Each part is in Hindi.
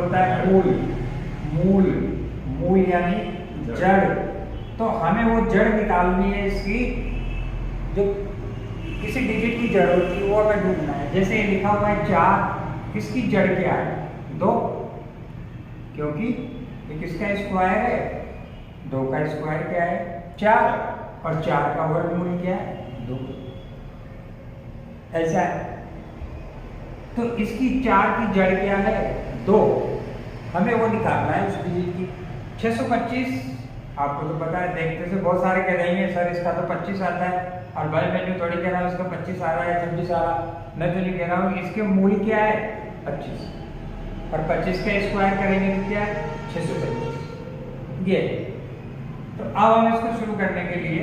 होता है मूल, मूल मूल यानी जड़। तो हमें वो जड़ निकालनी है इसकी, जो किसी डिजिट की जड़ होती है वो हमें ढूंढना है। जैसे ये लिखा हुआ है 4, इसकी जड़ क्या है? 2, क्योंकि ये किसका स्क्वायर है? 2 का स्क्वायर क्या है? 4, और 4 का वर्गमूल क्या है? 2। ऐसा है। तो इसकी 4 की जड़ क्या है? 2। हमें वो निकालना है उस डिजिट की। 625 आपको तो पता है, देखते से बहुत सारे कह देंगे सर इसका तो 25 आता है, और भाई मैं जो थोड़ी कह रहा हूँ इसका 25 आ रहा है, 26 आ रहा। मैं तो नहीं कह रहा हूँ, इसके मूल क्या है? 25, और 25 का स्क्वायर करेंगे तो क्या है? 625। ये तो अब हम इसको शुरू करने के लिए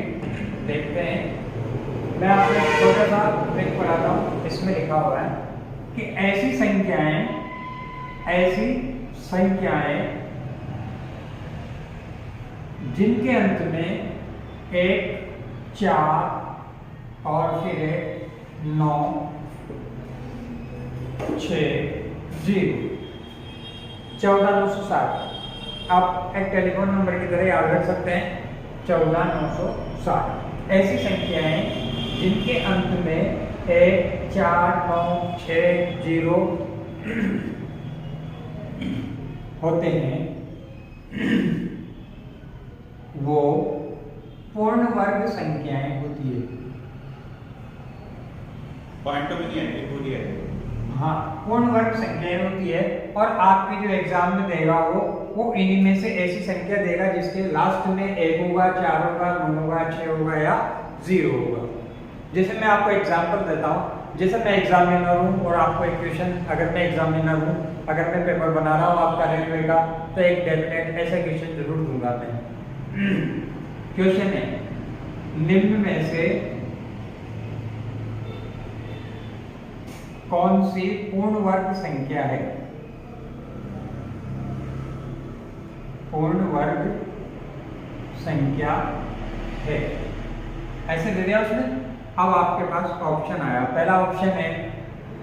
देखते हैं। मैं आपको एक छोटा सा ट्रिक पढ़ाता हूँ। इसमें लिखा हुआ है कि ऐसी संख्याएं जिनके अंत में 1, 4 और फिर 9, 6, 0, 14960। आप एक टेलीफोन नंबर की तरह याद रख सकते हैं, 14960। ऐसी संख्याएं जिनके अंत में 1, 4, 9, 6, 0 होते हैं, वो पूर्ण वर्ग संख्याएं होती है। पॉइंट तो नहीं है, पूरी है। हाँ, पूर्ण वर्ग संख्याएं होती है। और आपके जो एग्जाम में देगा वो इन्हीं में से ऐसी संख्या देगा जिसके लास्ट में 1 होगा, 4 होगा, 9 होगा, 6 होगा या 0 होगा। जैसे मैं आपको एग्जांपल देता हूँ, जैसे मैं एग्जामिनर हूँ और आपको एक क्वेश्चन, अगर मैं एग्जामिनर हूँ, अगर मैं पेपर बना रहा हूँ आपका रेलवे का, तो एक डेफिनेट ऐसा क्वेश्चन जरूर दूंगा मैं। क्वेश्चन है, निम्न में से कौन सी पूर्ण वर्ग संख्या है? पूर्ण वर्ग संख्या है, ऐसे दे दिया उसने। अब आपके पास ऑप्शन आया। पहला ऑप्शन है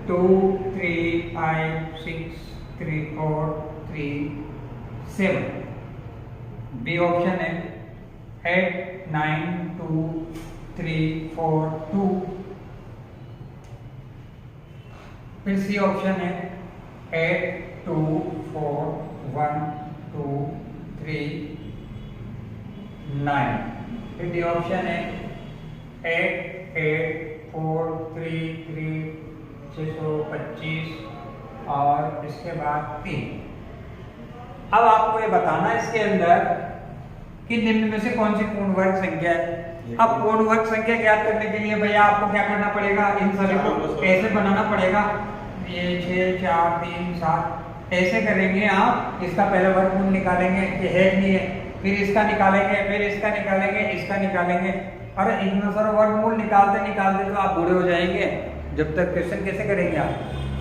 2, 3, 5, 6, 3, 4, 3, 7। बी ऑप्शन है 8, 9, 2, 3, 4, 2। फिर सी ऑप्शन है 8, 2, 4, 1, 2, 3, 9। फिर डी ऑप्शन है 8, 8, 4, 3, 3, 625 और इसके बाद 3। अब आपको ये बताना इसके अंदर कि निम्न में से कौन सी पूर्ण वर्ग संख्या है। अब पूर्ण वर्ग संख्या ज्ञात करने के लिए भैया आपको क्या करना पड़ेगा? इन सभी को ऐसे बनाना पड़ेगा। ये 6, 4, 3, 7 ऐसे करेंगे आप। इसका पहले वर्गमूल निकालेंगे कि है नहीं है, फिर इसका निकालेंगे, फिर इसका निकालेंगे, इसका निकालेंगे। अरे इतना सारा वर्गमूल निकालते निकालते तो आप बूढ़े हो जाएंगे। जब तक क्वेश्चन कैसे करेंगे आप?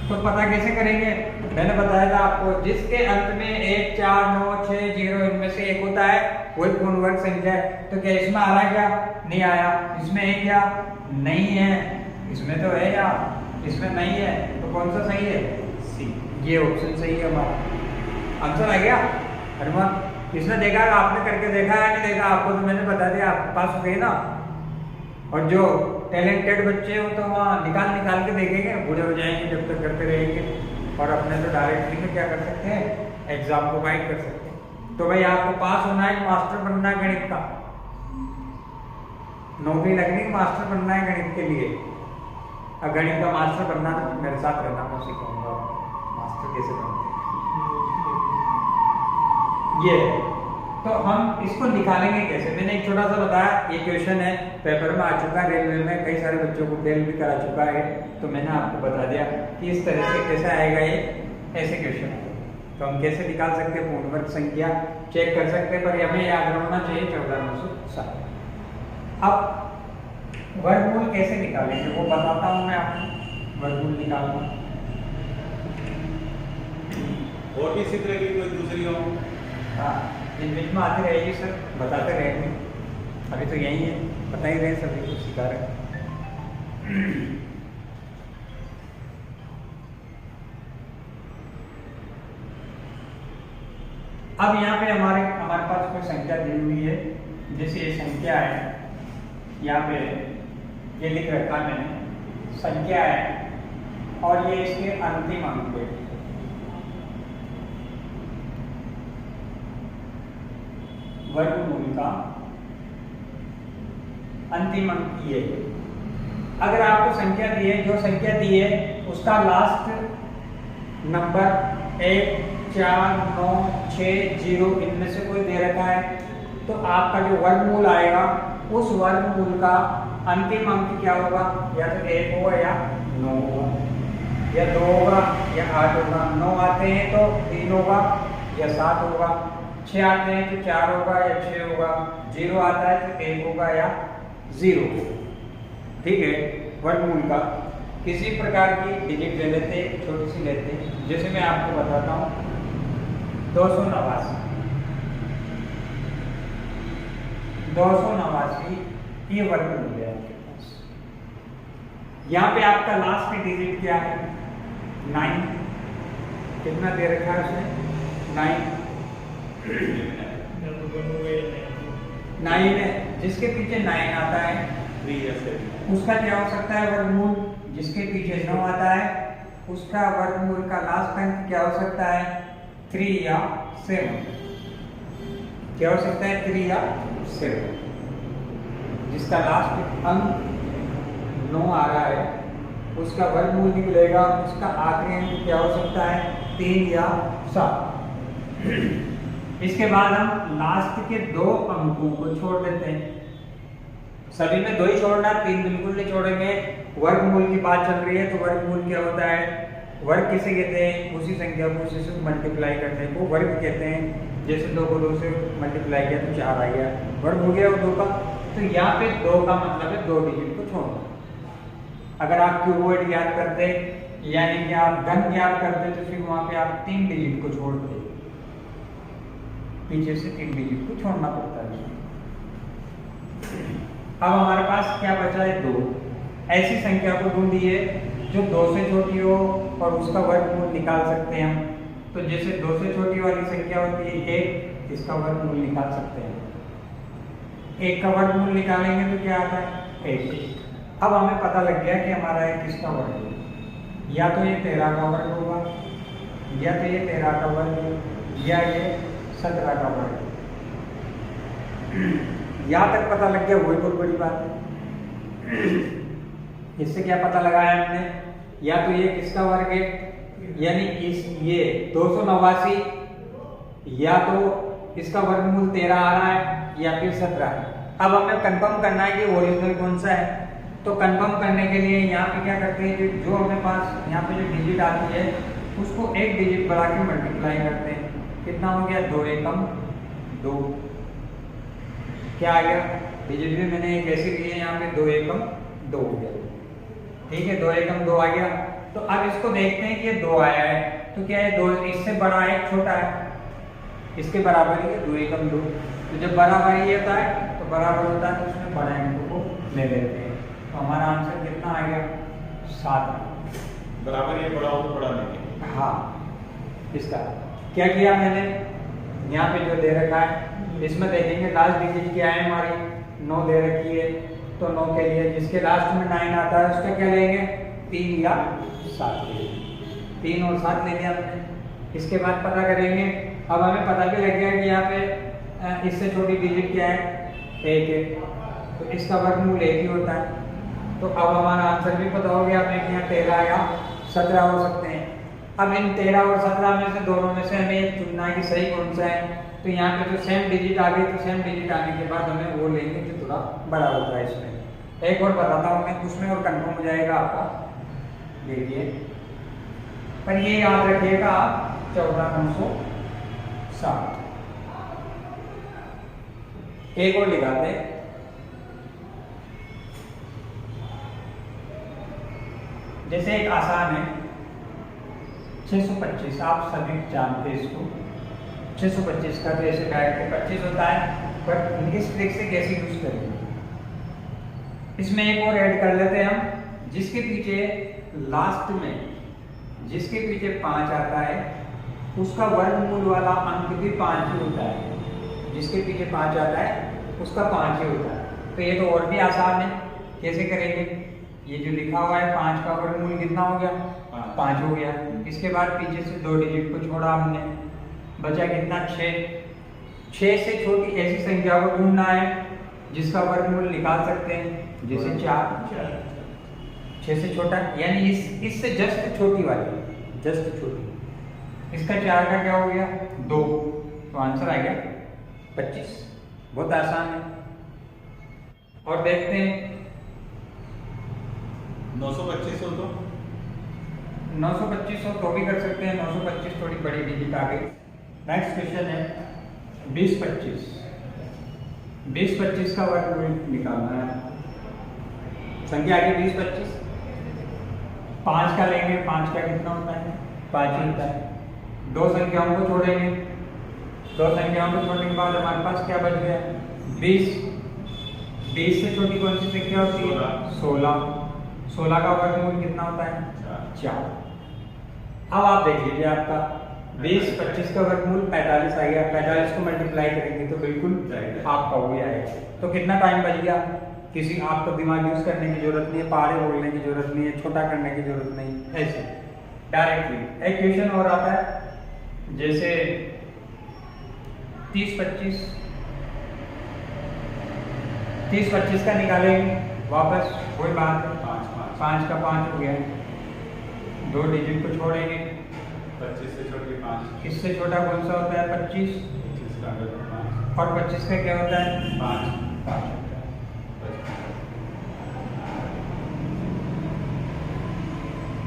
तो पता कैसे करेंगे? मैंने बताया था आपको, जिसके अंत में 1, 4, 9, 6, 0 इनमें से एक होता है वही पूर्ण वर्ग संख्या है। तो क्या इसमें आ रहा है? क्या नहीं आया। इसमें है क्या? नहीं है। इसमें तो है या इसमें नहीं है, तो कौन सा सही है? सी, ये ऑप्शन सही है हमारा। आंसर आ गया। हनुमान किसने देखा? आपने करके देखा है नहीं देखा? आपको तो मैंने बता दिया, आप पास हो गए ना। और जो टैलेंटेड बच्चे हो तो वहाँ निकाल निकाल के देखेंगे, बूढ़े हो जाएंगे जब तक करते रहेंगे। और अपने तो डायरेक्टली में क्या कर सकते हैं? एग्जाम को गाइड कर सकते हैं। तो भाई आपको पास होना है, मास्टर बनना है गणित का, नौकरी लगनी, मास्टर बनना है गणित के लिए। अब गणित का मास्टर बनना तो मेरे साथ रहना, मैं सिखाऊंगा मास्टर कैसे बनते हैं। ये तो हम इसको निकालेंगे कैसे? मैंने एक छोटा सा बताया, ये क्वेश्चन है पेपर में आ चुका है, रेलवे में कई सारे बच्चों को फेल भी करा चुका है। तो मैंने आपको बता दिया कि इस तरह से कैसे आएगा ये, ऐसे क्वेश्चन है। तो हम कैसे निकाल सकते हैं पूर्ण वर्ग संख्या, चेक कर सकते हैं, पर हमें याद रखना चाहिए 14,960। अब वर्गमूल कैसे निकालेंगे वो बताता हूँ मैं आपको। वर्गमूल निकालना और भी इसी तरह की कोई दूसरी हो? हाँ, इन बीच में आती रहेगी सर, बताते रहेंगे। अभी तो यही है, बता ही रहे, सभी कुछ सिखा रहे। अब यहाँ पे हमारे पास कोई संख्या दी हुई है, जैसे ये संख्या है, यहाँ पे ये लिख रखा मैंने संख्या है और ये इसके अंतिम अंक है। वर्गमूल का अंतिम अंक ये है। अगर आपको संख्या दी है, जो संख्या दी है उसका लास्ट नंबर 1, 4, 9, 6, 0 इनमें से कोई दे रखा है, तो आपका जो वर्गमूल आएगा उस वर्गमूल का अंतिम अंक क्या होगा? या तो 1 होगा या 9 होगा या 2 होगा या 8 होगा। 9 आते हैं तो 3 होगा या 7 होगा, 6 आते हैं तो 4 होगा या 6 होगा, 0 आता है तो 1 होगा या 0 होगा। ठीक है, वर्गमूल का किसी प्रकार की डिजिट ले लेते, छोटी सी लेते, जैसे मैं आपको बताता हूँ 289 ये वर्गमूल है आपके पास। यहाँ पे आपका लास्ट डिजिट क्या है? 9। कितना दे रखा है उसने? 9 है। जिसके पीछे 9 आता है उसका क्या हो सकता है वर्गमूल? जिसके पीछे 9 आता है उसका वर्गमूल का लास्ट अंक क्या हो सकता है? 3 या 7। क्या हो सकता है? 3 या 7। जिसका लास्ट अंक 9 आ रहा है उसका वर्गमूल निकलेगा, उसका आखिरी अंक क्या हो सकता है? 3 या 7। इसके बाद हम लास्ट के 2 अंकों को छोड़ देते हैं। सभी में 2 ही छोड़ना, 3 बिल्कुल नहीं छोड़ेंगे। वर्गमूल की बात चल रही है तो वर्गमूल क्या होता है? वर्ग किसे कहते हैं? उसी संख्या को उसी से मल्टीप्लाई करते हैं, वो वर्ग कहते हैं। जैसे 2 को 2 से मल्टीप्लाई किया तो 4 आ गया, वर्ग हो गया वो 2 का। तो यहाँ पे 2 का मतलब है 2 डिजिट को छोड़ना। अगर आप क्यूबॉइड याद करते यानी कि आप घन याद करते तो फिर वहाँ पे आप 3 डिजिट को छोड़ते, पीछे से 3 डिजिट को छोड़ना पड़ता है। अब हमारे पास क्या बचा है? 2। ऐसी संख्या को ढूंढिए जो 2 से छोटी हो और उसका वर्गमूल निकाल सकते हैं हम। तो जैसे 2 से छोटी वाली संख्या होती है 1, इसका वर्गमूल निकाल सकते हैं। 1 का वर्गमूल निकालेंगे तो क्या आता है? 1। अब हमें पता लग गया कि हमारा 1 किसका वर्ग है। या तो ये 13 का वर्ग होगा, या तो ये 13 का वर्ग, या ये 17 का वर्ग। यहाँ तक पता लग गया, वही बहुत बड़ी बात है। इससे क्या पता लगाया हमने? या तो ये किसका वर्ग है, यानी ये 289, या तो इसका वर्गमूल 13 आ रहा है या फिर 17 है। अब हमें कंफर्म करना है कि ओरिजिनल कौन सा है। तो कंफर्म करने के लिए यहाँ पे क्या करते हैं कि जो हमें पास यहाँ पे जो डिजिट आती है उसको 1 डिजिट बढ़ा के मल्टीप्लाई करते हैं। कितना हो गया? 2 एकम 2। क्या आ गया? डिजिट भी मैंने एक ऐसी ली है यहाँ पे 2 एकम 2 हो गया। ठीक है, 2 एकम 2 आ गया। तो अब इसको देखते हैं कि ये 2 आया है तो क्या है? 2 इससे बड़ा है छोटा है? इसके बराबर ही है 2 एकम 2। तो जब बराबर ही होता है तो बराबर होता है तो उसमें बड़ा अंक को ले लेते हैं। तो हमारा आंसर कितना आ गया? 7। बराबर ये बड़ा हो तो बड़ा नहीं। हाँ, इसका क्या किया मैंने? यहाँ पे जो दे रखा है इसमें देखेंगे लास्ट डिजिट क्या है हमारी? 9 दे रखी है, तो 9 के लिए जिसके लास्ट में 9 आता है उसका क्या लेंगे? 3 या 7 लेंगे। 3 और 7 ले लिया हमने। इसके बाद पता करेंगे। अब हमें पता भी लग गया कि यहाँ पे इससे छोटी डिजिट क्या है? 1 है, तो इसका वर्गमूल 1 ही होता है। तो अब हमारा आंसर भी पता हो गया हमें कि यहाँ 13 या 17 हो सकते हैं। अब इन 13 और 17 में से दोनों में से हमें चुनना है कि सही कौन सा है। तो यहाँ पे जो सेम डिजिट आ गई, तो सेम डिजिट आने के बाद हमें वो लेंगे जो थोड़ा बड़ा होता है। इसमें एक और बताता हूँ मैं, उसमें और कंफर्म हो जाएगा आपका। देखिए, पर ये याद रखिएगा आप 14,960। एक और लिखाते हैं। जैसे एक आसान है 625, आप सभी जानते हैं इसको। 625 का तो ऐसे डायरेक्ट 25 होता है, बट इस ट्रिक से कैसे यूज करेंगे? इसमें एक और ऐड कर लेते हैं हम, जिसके पीछे लास्ट में जिसके पीछे 5 आता है उसका वर्गमूल वाला अंक भी 5 ही होता है। जिसके पीछे 5 आता है उसका 5 ही होता है। तो ये तो और भी आसान है, कैसे करेंगे? ये जो लिखा हुआ है 5 का वर्गमूल कितना हो गया? 5 हो गया। इसके बाद पीछे से 2 डिजिट को छोड़ा हमने, बचा कितना? 6। 6 से छोटी ऐसी संख्या को ढूंढना है जिसका वर्गमूल निकाल सकते हैं, जैसे 4। 6 से छोटा यानी इससे जस्ट छोटी वाली, जस्ट छोटी। इसका 4 का क्या हो गया? 2। तो आंसर आ गया 25। बहुत आसान है। और देखते हैं 925 हो तो 925 हो तो भी कर सकते हैं। 925 थोड़ी बड़ी डिजिट आ गई। नेक्स्ट क्वेश्चन है 20-25। 20-25 का वर्गमूल निकालना है। संख्या आ गई 20-25। 5 का लेंगे, 5 का कितना होता है? 5 ही होता है। 2 संख्याओं को छोड़ेंगे, 2 संख्याओं को छोड़ने के बाद हमारे पास क्या बच गया? 20। 20 से छोटी कौन सी संख्या होती है? 16। 16 का वर्गमूल कितना होता है? 4। अब आप देख लीजिए, आपका 20-25 का वर्गमूल 45 आ गया। 45 को मल्टीप्लाई करेंगे तो बिल्कुल आपका हो आएगा। तो कितना टाइम बच गया? किसी आपको दिमाग यूज करने की जरूरत नहीं है, पहाड़े बोलने की जरूरत नहीं है, छोटा करने की जरूरत नहीं, ऐसे डायरेक्टली। एक क्वेश्चन और आता है जैसे 30-25। 30-25 का निकालेंगे, वापस वही बात है, 5 का 5 हो गया। 2 डिजिट को छोड़ेंगे, 25 से छोटी 5। इससे छोटा कौन सा होता है? 25। 25 का अगर 5 और 25 का क्या होता है? 5 5।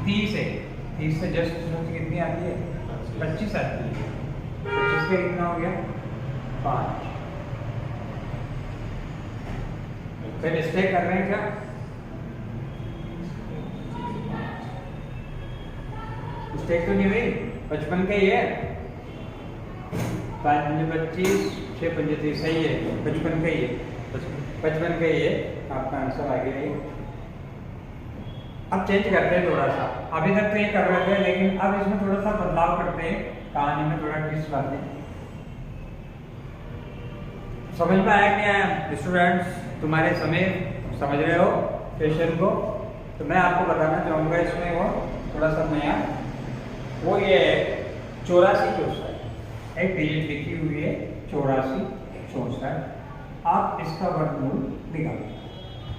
30 है, 30 से जस्ट कितनी आती है? 25 आती है। 25 का कितना हो गया? 5। फिर मिस्टेक कर रहे हैं क्या? मिस्टेक तो नहीं हुई, 55 का ही है। 5 × 25, 6 × 35 सही है, 55 का ही है। 55 का ही है, आपका आंसर आ गया ये। अब चेंज करते हैं थोड़ा सा। अभी तक तो ये कर रहे थे, लेकिन अब इसमें थोड़ा सा बदलाव करते हैं, कहानी में थोड़ा ट्विस्ट लाते हैं। समझ में आया क्या स्टूडेंट्स? तुम्हारे समय समझ रहे हो क्वेश्चन को? तो मैं आपको बताना चाहूँगा इसमें वो थोड़ा सा नया, वो ये 84-64। एक डिजिट लिखी हुई है 84-64। आप इसका वर्गमूल निकालो।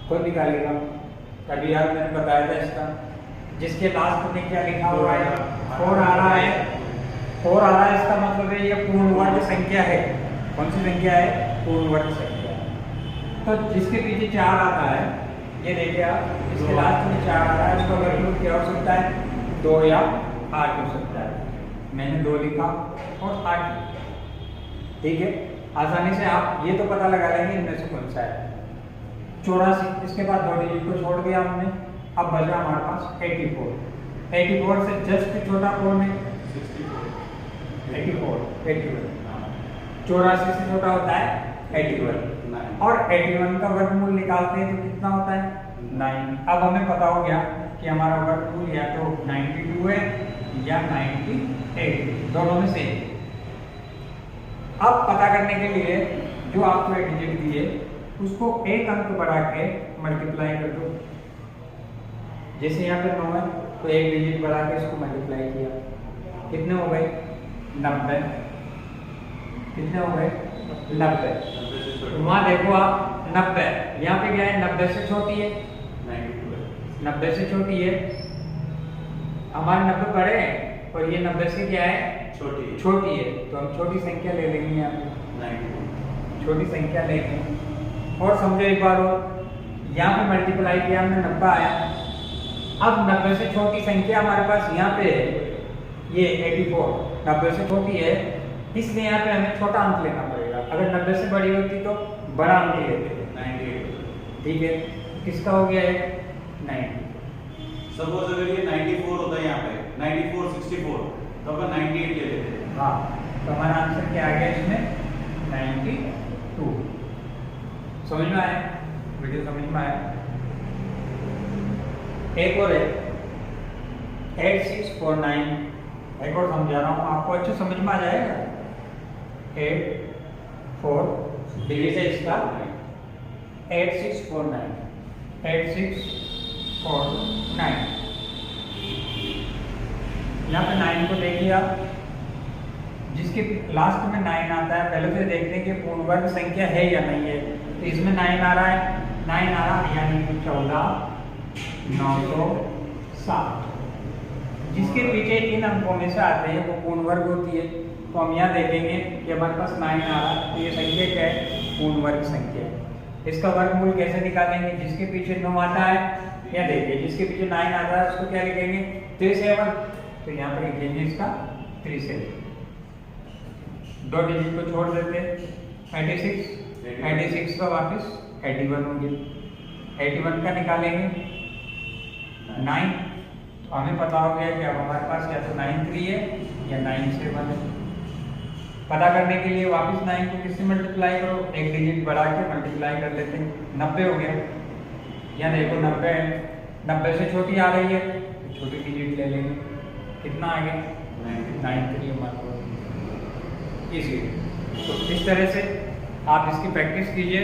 कौन निकालेगा? अभी यार मैंने बताया था इसका, जिसके लास्ट में क्या लिखा हुआ है? 4 आ रहा है। 4 आ रहा है, इसका मतलब है ये पूर्ण वर्ग संख्या है। कौन सी संख्या है? पूर्ण वर्ग संख्या। तो जिसके पीछे 4 आता है, ये देखिए आप, इसके लास्ट में 4 आ रहा है, उसका वर्गमूल क्या हो सकता है? 2 या 8 हो सकता है। मैंने 2 लिखा और 8 लिखा। ठीक है, आसानी से आप ये तो पता लगा लेंगे इनमें से कौन सा है। 84, इसके बाद 2 डिजिट को छोड़ दिया हमने। अब बचा हमारे पास 84। 84 से जस्ट छोटा कौन है? 84। 84 से छोटा होता है 81। और 81 का वर्गमूल निकालते हैं तो कितना होता है? 9। अब हमें पता हो गया कि हमारा वर्गमूल या तो 92 है या 98, दोनों में से। अब पता करने के लिए जो आपको एक डिजिट दी है उसको एक अंक बढ़ा के मल्टीप्लाई कर दो। जैसे यहाँ पे 9 है तो एक डिजिट बढ़ा के इसको मल्टीप्लाई किया, कितने हो गए? 90। कितने हो गए? 90। वहाँ देखो आप 90, यहाँ पे क्या है? 90 से छोटी है, 90 से छोटी है। हमारे 90 बड़े हैं और ये 90 से क्या है? छोटी है। तो हम छोटी संख्या ले लेंगे, यहाँ पे छोटी संख्या लेंगे। और समझो एक बार और, यहाँ पे मल्टीप्लाई किया हमने, 90 आया। अब 90 से छोटी संख्या हमारे पास यहाँ पे है, ये 84। 90 से छोटी है, इसलिए यहाँ पे हमें छोटा अंक लेना पड़ेगा। अगर 90 से बड़ी होती तो बड़ा अंक लेते हैं, 98। ठीक है, किसका हो गया है? 90। सपोज अगर ये 94 होता है यहाँ पे, 94, 64, तो अपन 98 ले लेते हैं। हाँ, तो हमारा आंसर क्या आ गया इसमें? 92। समझ में आया? वीडियो समझ में आया? एक और है 8649। एक और समझा रहा हूँ, आपको अच्छे समझ में आ जाएगा। 8 4 डिजिट है इसका 8649 8649। यहाँ पे 9 को देखिए आप, जिसके लास्ट में 9 आता है पहले से देखते हैं कि पूर्ण वर्ग संख्या है या नहीं है। तो इसमें 9 आ रहा है, 9 आ रहा है यानी 14907। जिसके पीछे इन अंकों में से आते हैं वो पूर्ण वर्ग होती है। तो हम यहाँ देखेंगे कि हमारे पास 9 आ रहा है, तो ये संख्या क्या है? पूर्ण वर्ग संख्या है। इसका वर्गमूल कैसे निकालेंगे? जिसके पीछे 9 आता है, या देखिए जिसके पीछे 9 आता है उसको क्या लिखेंगे? 37। तो यहाँ पर लिखेंगे इसका 37। 2 डिजिट को छोड़ देते हैं, 86 का वापस 81 होंगे। 81 का निकालेंगे 9। तो हमें पता हो गया कि अब हमारे पास या तो 93 है या 97 है। पता करने के लिए वापस 9 को किससे मल्टीप्लाई करो? एक डिजिट बढ़ा के मल्टीप्लाई कर लेते हैं, 90 हो गया। यहाँ देखो 90 है, 90 से छोटी आ रही है तो छोटी डिजिट ले लेंगे। कितना आ गया? 93 हमारे पास। इसी तो इस तरह से आप इसकी प्रैक्टिस कीजिए।